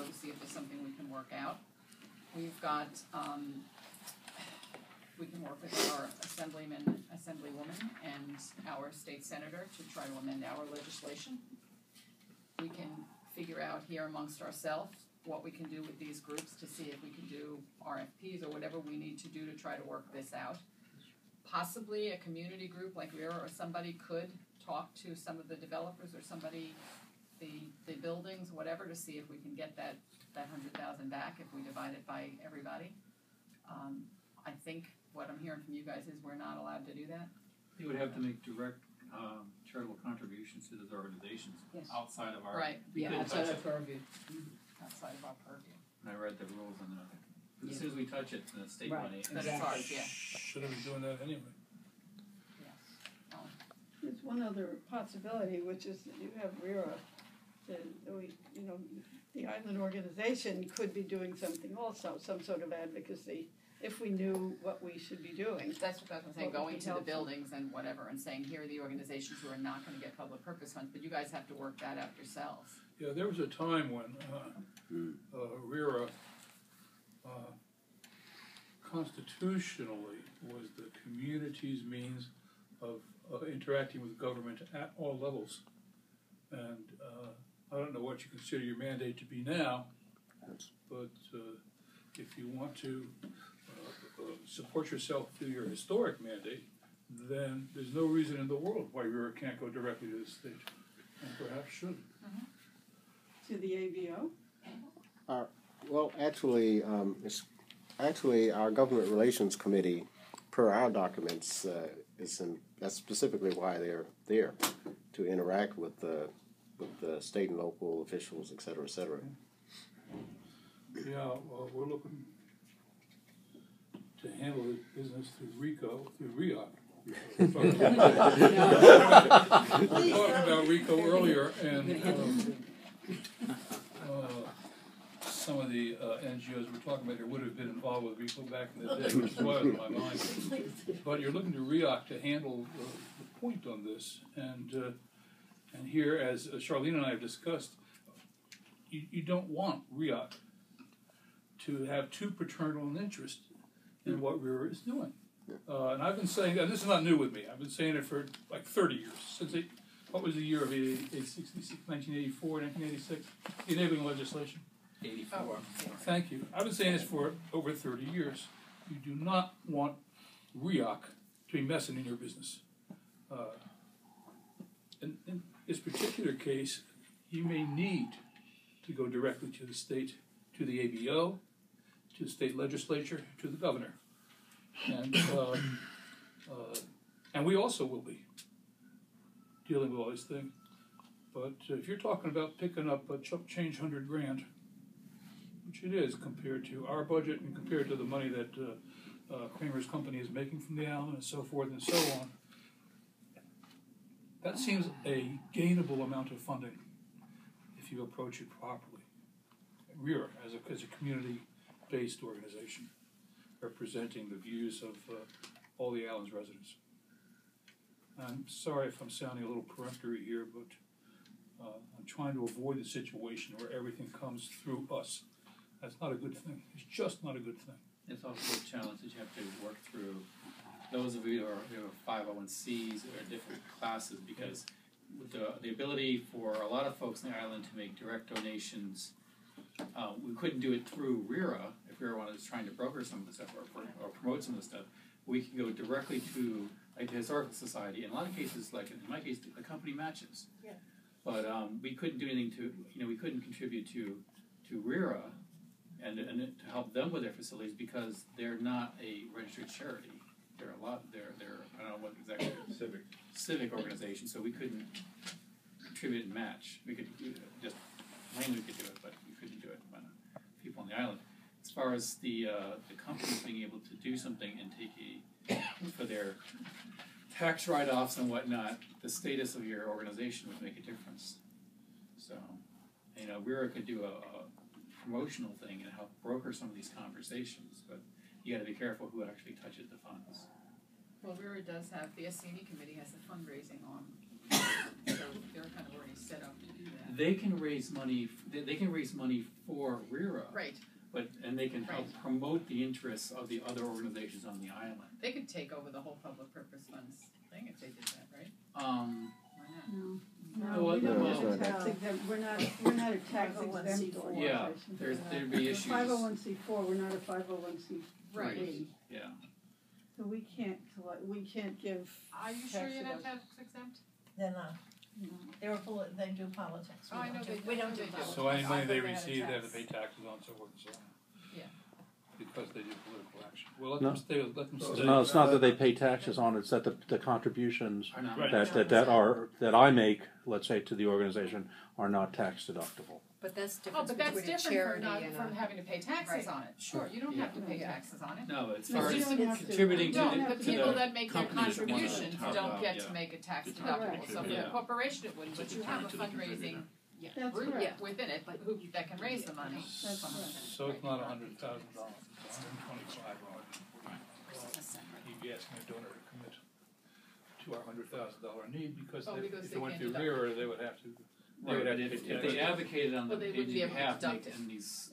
to see if there's something we can work out. We've got, we can work with our assemblywoman, and our state senator to try to amend our legislation. We can figure out here amongst ourselves what we can do with these groups to see if we can do RFPs or whatever we need to do to try to work this out. Possibly a community group like Vera or somebody could talk to some of the developers or somebody, the buildings, whatever, to see if we can get that 100,000 back if we divide it by everybody. I think what I'm hearing from you guys is we're not allowed to do that. You would have to make direct charitable contributions to those organizations outside of our outside of purview. Outside of our purview. And I read the rules on that. As soon as we touch it, then it's state money. That's ours, yeah. Shouldn't be doing that anyway. Yes. There's one other possibility, which is that you have RERA. The island organization could be doing something also, some sort of advocacy, if we knew what we should be doing. That's what I was saying, going to the buildings and whatever and saying, here are the organizations who are not going to get public purpose funds, but you guys have to work that out yourselves. Yeah, there was a time when RERA constitutionally was the community's means of interacting with government at all levels. And I don't know what you consider your mandate to be now, but if you want to support yourself through your historic mandate, then there's no reason in the world why RERA can't go directly to the state, and perhaps should. To the ABO? Well, actually, our government relations committee, per our documents, that's specifically why they're there, to interact with the state and local officials, et cetera, et cetera. Yeah, well, we're looking to handle the business through RICO, through REOC. We were talking about RICO earlier, and some of the NGOs we're talking about here would have been involved with RICO back in the day, which is why it was in my mind. But you're looking to REOC to handle the point on this, and here, as Charlene and I have discussed, you don't want REOC to have too paternal an interest in what RERA is doing. And I've been saying, and this is not new with me, I've been saying it for like 30 years, since what was the year of 1984, 1986, the enabling legislation? 84. Oh, Thank you. I've been saying this for over 30 years. You do not want REOC to be messing in your business. In this particular case, you may need to go directly to the state, to the ABO, to the state legislature, to the governor. And we also will be dealing with all these things. But if you're talking about picking up a chump change $100,000, which it is compared to our budget and compared to the money that Kramer's company is making from the island and so forth and so on, that seems a gainable amount of funding if you approach it properly. RERA, as a community-based organization, representing the views of all the island's residents. I'm sorry if I'm sounding a little peremptory here, but I'm trying to avoid the situation where everything comes through us. That's not a good thing. It's just not a good thing. It's also a challenge that you have to work through. Those of you who are 501Cs or different classes, because with the ability for a lot of folks in the island to make direct donations, we couldn't do it through RERA if RERA was trying to broker some of the stuff or promote some of the stuff. We can go directly to like the Historical Society. In a lot of cases, like in my case, the company matches. Yeah. But we couldn't do anything we couldn't contribute to RERA and to help them with their facilities because they're not a registered charity. They're I don't know what exactly civic organization, so we couldn't contribute and match. We could just mainly we could do it, but we couldn't do it when people on the island. As far as the companies being able to do something and take for their tax write-offs and whatnot, the status of your organization would make a difference. So, RERA could do a promotional thing and help broker some of these conversations, but you got to be careful who actually touches the funds. Well, RERA does have, the SCNE committee has a fundraising arm. So they're kind of already set up to do that. They can raise money. They can raise money for RERA, Right, and they can help Right. promote the interests of the other organizations on the island. they could take over the whole public purpose funds thing if they did that, right? Um, Why not? No, Well, we don't no, have a it's not. tax exempt, we're not a tax exempt 501c4. organization. yeah, there'd be issues. 501c4, we're not a 501c3. Right. Yeah. So we can't give, Are you sure you're not tax exempt? They're not. They do politics. Oh, I know they do. We don't do They do. politics. So any money I they thought they had a receive, they have to tax. pay taxes on, so forth and so on. Yeah. Because they do political action. Well, let No. them stay, let them stay. No, it's not that they pay taxes on it, it's that the contributions Are not Right. that I make, let's say, to the organization, are not tax deductible. But that's Oh, different but that's between a different from charity not, and from a. having to pay taxes Right. on it. Sure, you don't have to pay taxes on it. No, as No, far you as don't have to. contributing to No, the, the to people the that make their companies that wanna contributions help don't out, get yeah. to make a tax Correct. deductible. So for the Yeah. corporation it wouldn't, but you have a fundraising that's group correct. within it who that can raise the money. That's Some of right. it. So it's not $100,000, it's $125. He'd be asking a donor to commit to our $100,000 need because Oh, they, because if they they went can't through deduct RERA, they would have to. Right, but if they advocated on Well, they wouldn't be able to behalf, deduct it. and these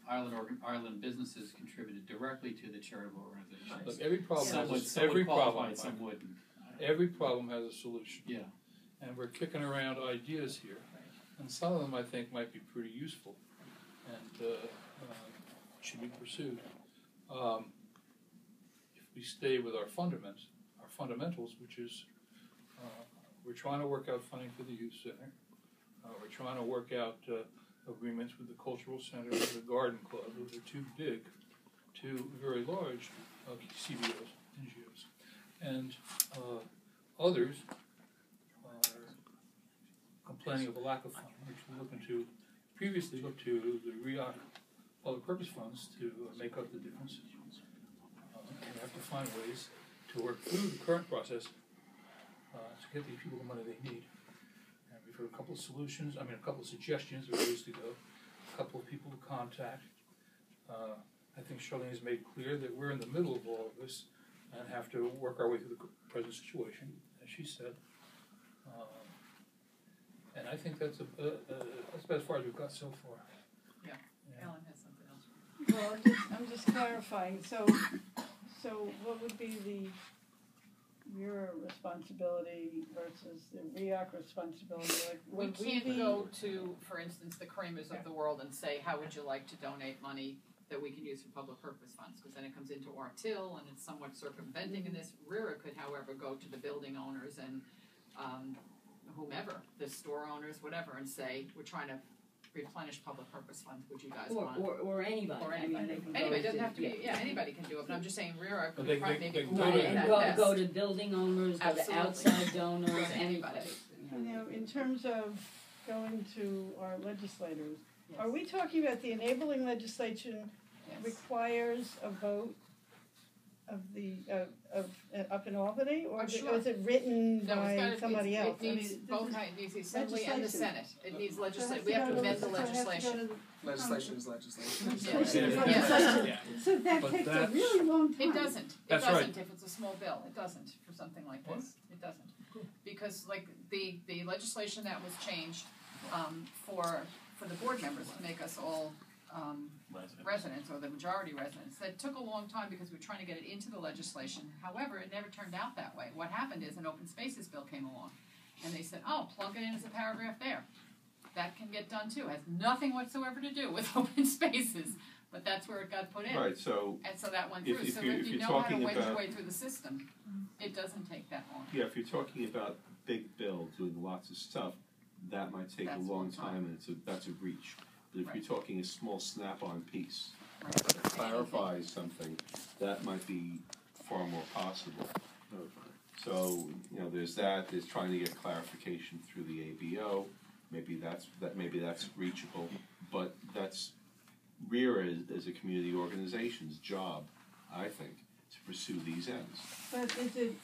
island businesses contributed directly to the charitable organizations. Look, every problem Some would, has some every would qualify, problem. some wouldn't. Every problem has a solution. Yeah. And we're kicking around ideas here, and some of them I think might be pretty useful and should be pursued. If we stay with our fundamentals, which is we're trying to work out funding for the youth center. We're trying to work out agreements with the cultural center and the garden club. Those are two big, two very large CBOs, NGOs, and others are complaining of a lack of funding, which we previously looked to the REOC public purpose funds to make up the difference. We have to find ways to work through the current process to get these people the money they need. And we've heard a couple of solutions, a couple of suggestions of ways to go, a couple of people to contact. I think Charlene has made clear that we're in the middle of all of this and have to work our way through the present situation, as she said. And I think that's about as far as we've got so far. Yeah. Ellen has something else. Well, I'm just clarifying, so what would be your responsibility versus the REOC responsibility? Like, We would can't be- go to, for instance, the Kramers of the world and say, how would you like to donate money that we can use for public purpose funds? Because then it comes into our till and it's somewhat circumventing in this. RERA could, however, go to the building owners and whomever, the store owners, whatever, and say, we're trying to replenish public purpose funds, would you guys want? Or anybody. Or I mean, anybody. they can Anybody, go doesn't have to be, yeah. anybody can do it, but I'm just saying RERA But could they- probably they maybe go to- Right, coordinate and that go best. to building owners, go to Absolutely. outside donors, Go to anybody. anybody. You know, in terms of going to our legislators, Yes. are we talking about the enabling legislation Yes. requires a vote of the, up in Albany? Or Oh, is it- sure. or is it written No, by it's gotta, somebody else? it needs I mean, both, this is- it needs the Assembly and the legislation. Senate, it needs so it has legislation, we have to go amend the so it has to go legislation. to the- Legislation is legislation. Legislation is Yeah. legislation. Yeah. So that But takes a that's- really long time. It doesn't, That's right. if it's a small bill, it doesn't for something like this, it doesn't. Because like the legislation that was changed, for the board members to make us all, residents or the majority residents, that took a long time because we were trying to get it into the legislation. However, it never turned out that way. What happened is an open spaces bill came along and they said, oh, plug it in as a paragraph there. That can get done too, has nothing whatsoever to do with open spaces, but that's where it got put in. Right, so, And so that went If- through, if so you- if if you you're know how to talking wedge your about- way through the system, it doesn't take that long. yeah, if you're talking about big bill doing lots of stuff, that might take a That's a long long time. time and that's a reach. But if Right. you're talking a small snap-on piece Right. that clarifies something, that might be far more possible. So, there's there's trying to get clarification through the ABO, maybe that's reachable, but that's RERA as a community organization's job, I think, to pursue these ends. But is it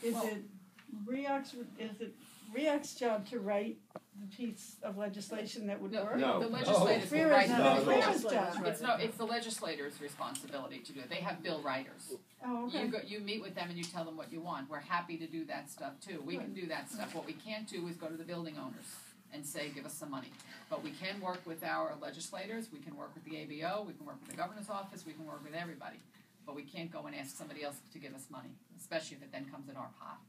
REOC's job to write piece of legislation that would No, work? No. the legislators will FRERA's write not No, the no. FRERA's rules. job. It's the legislators' responsibility to do it. They have bill writers. Oh, okay. You meet with them and you tell them what you want. We're happy to do that stuff too. We can do that stuff. What we can't do is go to the building owners and say, give us some money. But we can work with our legislators, we can work with the ABO, we can work with the governor's office, we can work with everybody. But we can't go and ask somebody else to give us money, especially if it then comes in our pot.